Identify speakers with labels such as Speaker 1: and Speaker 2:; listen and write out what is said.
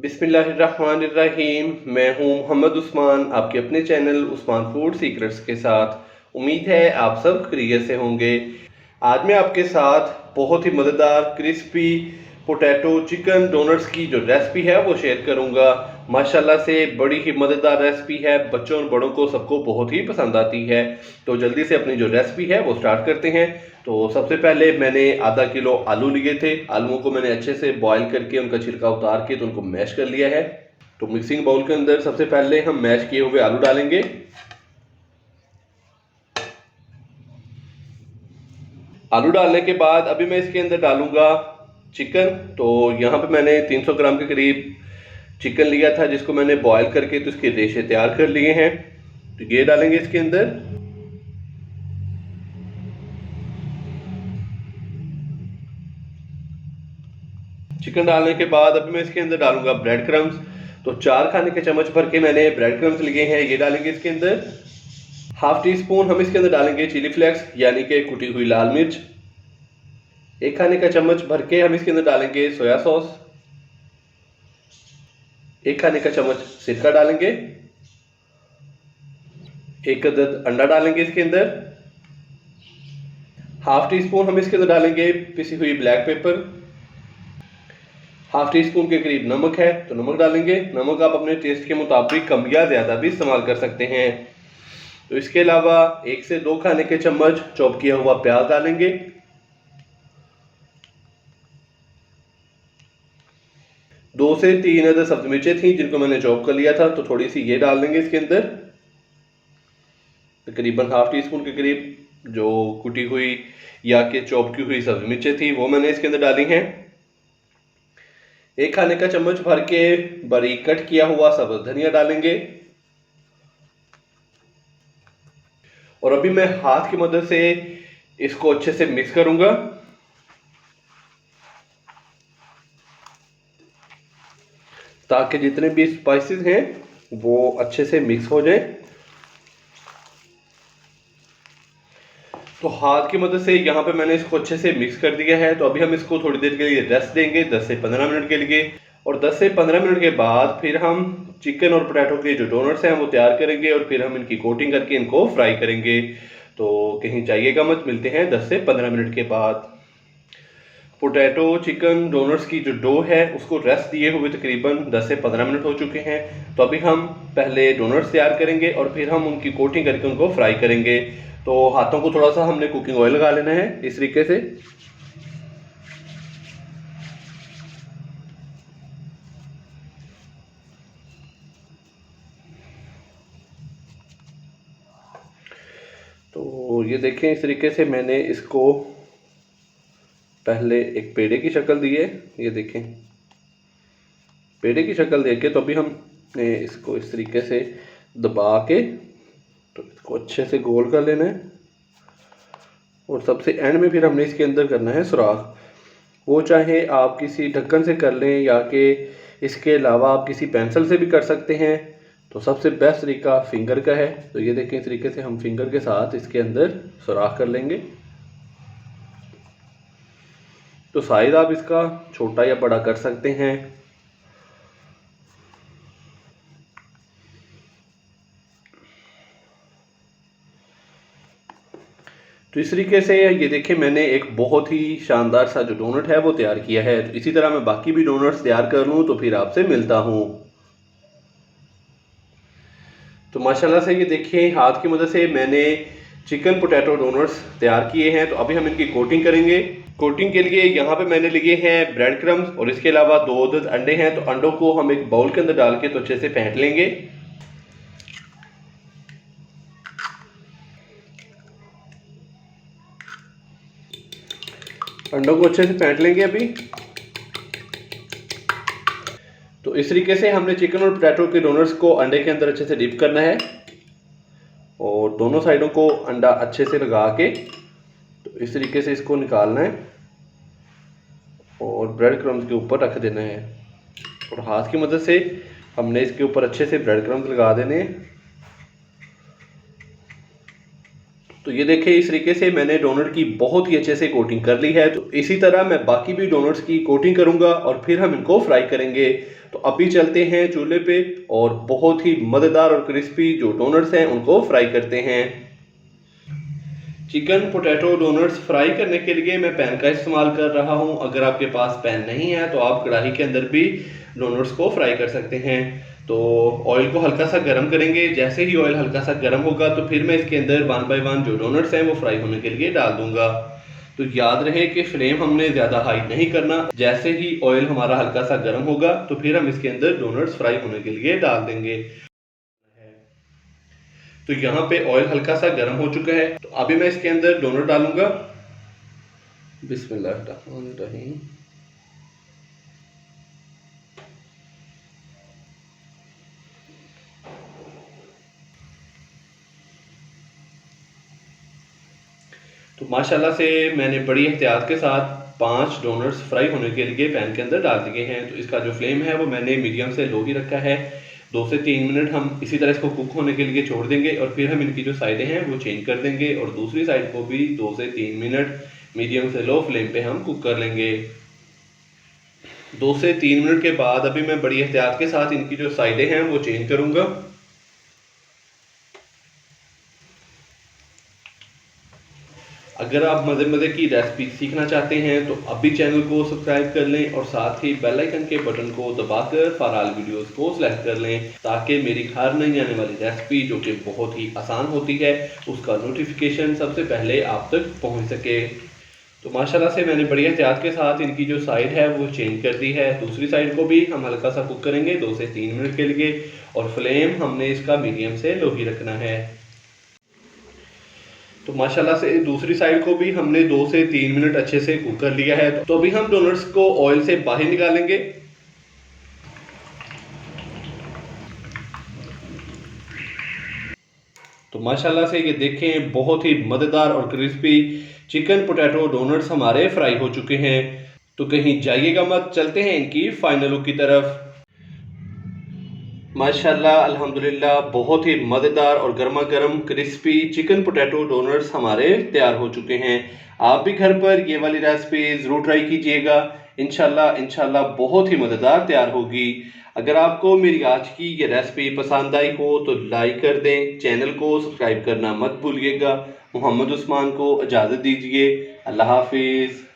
Speaker 1: बिस्मिल्लाहिर्रहमानिर्रहीम। मैं हूं मोहम्मद उस्मान, आपके अपने चैनल उस्मान फूड सीक्रेट्स के साथ। उम्मीद है आप सब खैरियत से होंगे। आज मैं आपके साथ बहुत ही मज़ेदार क्रिस्पी पोटैटो चिकन डोनट्स की जो रेसिपी है वो शेयर करूंगा। माशाल्लाह से बड़ी ही मज़ेदार रेसिपी है, बच्चों और बड़ों को सबको बहुत ही पसंद आती है। तो जल्दी से अपनी जो रेसिपी है वो स्टार्ट करते हैं। तो सबसे पहले मैंने आधा किलो आलू लिए थे। आलूओं को मैंने अच्छे से बॉईल करके उनका छिलका उतार के तो उनको मैश कर लिया है। तो मिक्सिंग बाउल के अंदर सबसे पहले हम मैश किए हुए आलू डालेंगे। आलू डालने के बाद अभी मैं इसके अंदर डालूंगा चिकन। तो यहाँ पे मैंने 300 ग्राम के करीब चिकन लिया था, जिसको मैंने बॉईल करके तो इसके रेशे तैयार कर लिए हैं। तो ये डालेंगे इसके अंदर। चिकन डालने के बाद अभी मैं इसके अंदर डालूंगा ब्रेड क्रम्स। तो 4 खाने के चम्मच भर के मैंने ब्रेड क्रम्स लिए हैं, ये डालेंगे इसके अंदर। हाफ टी स्पून हम इसके अंदर डालेंगे चिली फ्लेक्स यानी कि कुटी हुई लाल मिर्च। 1 खाने का चम्मच भर के हम इसके अंदर डालेंगे सोया सॉस। 1 खाने का चम्मच सिरका डालेंगे। 1 अदद अंडा डालेंगे इसके अंदर। हाफ टी स्पून हम इसके अंदर डालेंगे पिसी हुई black pepper. Half tea spoon के करीब नमक है तो नमक डालेंगे। नमक आप अपने टेस्ट के मुताबिक कम या ज़्यादा भी इस्तेमाल कर सकते हैं। तो इसके अलावा 1 से 2 खाने के चम्मच चॉप किया हुआ प्याज डालेंगे। 2 से 3 अदद सब्जी मिर्चें थी जिनको मैंने चॉप कर लिया था, तो थोड़ी सी ये डाल देंगे इसके अंदर। तकरीबन हाफ टी स्पून के करीब जो कुटी हुई या के चॉप की हुई सब्जी मिर्चें थी वो मैंने इसके अंदर डाली हैं। 1 खाने का चम्मच भर के बारीक कट किया हुआ सब्ज धनिया डालेंगे। और अभी मैं हाथ की मदद से इसको अच्छे से मिक्स करूंगा ताकि जितने भी स्पाइसेस हैं वो अच्छे से मिक्स हो जाए। तो हाथ की मदद से यहाँ पे मैंने इसको अच्छे से मिक्स कर दिया है। तो अभी हम इसको थोड़ी देर के लिए रेस्ट देंगे, 10 से 15 मिनट के लिए। और 10 से 15 मिनट के बाद फिर हम चिकन और पोटैटो के जो डोनट्स हैं वो तैयार करेंगे और फिर हम इनकी कोटिंग करके इनको फ्राई करेंगे। तो कहीं जाइएगा मत, मिलते हैं 10 से 15 मिनट के बाद। पोटैटो चिकन डोनट्स की जो डो है उसको रेस्ट दिए हुए तकरीबन 10 से 15 मिनट हो चुके हैं। तो अभी हम पहले डोनट्स तैयार करेंगे और फिर हम उनकी कोटिंग करके उनको फ्राई करेंगे। तो हाथों को थोड़ा सा हमने कुकिंग ऑयल लगा लेना है इस तरीके से। तो ये देखें, इस तरीके से मैंने इसको पहले एक पेड़े की शक्ल दी है। ये देखें, पेड़े की शक्ल देके तो अभी हमने इसको इस तरीके से दबा के तो इसको अच्छे से गोल कर लेना है। और सबसे एंड में फिर हमने इसके अंदर करना है सुराख। वो चाहे आप किसी ढक्कन से कर लें या कि इसके अलावा आप किसी पेंसिल से भी कर सकते हैं। तो सबसे बेस्ट तरीका फिंगर का है। तो ये देखें, इस तरीके से हम फिंगर के साथ इसके अंदर सुराख कर लेंगे। तो साइज आप इसका छोटा या बड़ा कर सकते हैं। तो इस तरीके से ये देखें, मैंने एक बहुत ही शानदार सा जो डोनट है वो तैयार किया है। तो इसी तरह मैं बाकी भी डोनट्स तैयार कर लूँ तो फिर आपसे मिलता हूँ। तो माशाल्लाह से ये देखिए, हाथ की मदद से मैंने चिकन पोटैटो डोनट्स तैयार किए हैं। तो अभी हम इनकी कोटिंग करेंगे। कोटिंग के लिए यहाँ पे मैंने लिए हैं ब्रेड क्रम्स और इसके अलावा 2 अदद अंडे हैं। तो अंडों को हम एक बाउल के अंदर डाल के तो अच्छे से फेंट लेंगे। अंडों को अच्छे से फेंट लेंगे अभी। तो इस तरीके से हमने चिकन और पोटैटो के डोनट्स को अंडे के अंदर अच्छे से डिप करना है और दोनों साइडों को अंडा अच्छे से लगा के तो इस तरीके से इसको निकालना है और ब्रेड क्रम्स के ऊपर रख देना है। और हाथ की मदद से हमने इसके ऊपर अच्छे से ब्रेड क्रम्स लगा देने हैं। तो ये देखिए, इस तरीके से मैंने डोनट की बहुत ही अच्छे से कोटिंग कर ली है। तो इसी तरह मैं बाकी भी डोनट्स की कोटिंग करूंगा और फिर हम इनको फ्राई करेंगे। तो अभी चलते हैं चूल्हे पे और बहुत ही मज़ेदार और क्रिस्पी जो डोनट्स हैं उनको फ्राई करते हैं। चिकन पोटैटो डोनट्स फ्राई करने के लिए मैं पैन का इस्तेमाल कर रहा हूं। अगर आपके पास पैन नहीं है तो आप कढ़ाई के अंदर भी डोनट्स को फ्राई कर सकते हैं। तो ऑयल को हल्का सा गर्म करेंगे। जैसे ही ऑयल हल्का सा गर्म होगा तो फिर मैं इसके अंदर 1 बाय 1 जो डोनट्स हैं वो फ्राई होने के लिए डाल दूंगा। तो याद रहे कि फ्लेम हमने ज़्यादा हाई नहीं करना। जैसे ही ऑयल हमारा हल्का सा गर्म होगा तो फिर हम इसके अंदर डोनट्स फ्राई होने के लिए डाल देंगे। तो यहाँ पे ऑयल हल्का सा गर्म हो चुका है, तो अभी मैं इसके अंदर डोनट डालूंगा। बिस्मिल्लाहिर्रहमानिर्रहीम। तो माशाल्लाह से मैंने बड़ी एहतियात के साथ 5 डोनट्स फ्राई होने के लिए पैन के अंदर डाल दिए हैं। तो इसका जो फ्लेम है वो मैंने मीडियम से लो ही रखा है। 2 से 3 मिनट हम इसी तरह इसको कुक होने के लिए छोड़ देंगे और फिर हम इनकी जो साइडें हैं वो चेंज कर देंगे और दूसरी साइड को भी 2 से 3 मिनट मीडियम से लो फ्लेम पे हम कुक कर लेंगे। 2 से 3 मिनट के बाद अभी मैं बड़ी एहतियात के साथ इनकी जो साइडें हैं वो चेंज करूँगा। अगर आप मज़े मज़े की रेसिपी सीखना चाहते हैं तो अभी चैनल को सब्सक्राइब कर लें और साथ ही बेल आइकन के बटन को दबाकर फॉर ऑल वीडियोस को सिलेक्ट कर लें, ताकि मेरी हर नई आने वाली रेसिपी जो कि बहुत ही आसान होती है उसका नोटिफिकेशन सबसे पहले आप तक पहुंच सके। तो माशाल्लाह से मैंने बड़ी एहतियात के साथ इनकी जो साइड है वो चेंज कर दी है। दूसरी साइड को भी हम हल्का सा कुक करेंगे 2 से 3 मिनट के लिए और फ्लेम हमने इसका मीडियम से लो ही रखना है। तो माशाल्लाह से दूसरी साइड को भी हमने 2 से 3 मिनट अच्छे से कुक कर लिया है। तो अभी हम डोनट्स को ऑयल से बाहर निकालेंगे। तो माशाल्लाह से ये देखें बहुत ही मज़ेदार और क्रिस्पी चिकन पोटैटो डोनट्स हमारे फ्राई हो चुके हैं। तो कहीं जाइएगा मत, चलते हैं इनकी फाइनल लुक की तरफ। माशाल्लाह अल्हम्दुलिल्लाह बहुत ही मज़ेदार और गर्मा गर्म क्रिस्पी चिकन पोटैटो डोनट्स हमारे तैयार हो चुके हैं। आप भी घर पर ये वाली रेसिपी ज़रूर ट्राई कीजिएगा। इंशाल्लाह बहुत ही मज़ेदार तैयार होगी। अगर आपको मेरी आज की ये रेसिपी पसंद आई हो तो लाइक कर दें, चैनल को सब्सक्राइब करना मत भूलिएगा। मोहम्मद उस्मान को इजाज़त दीजिए। अल्लाह हाफिज़।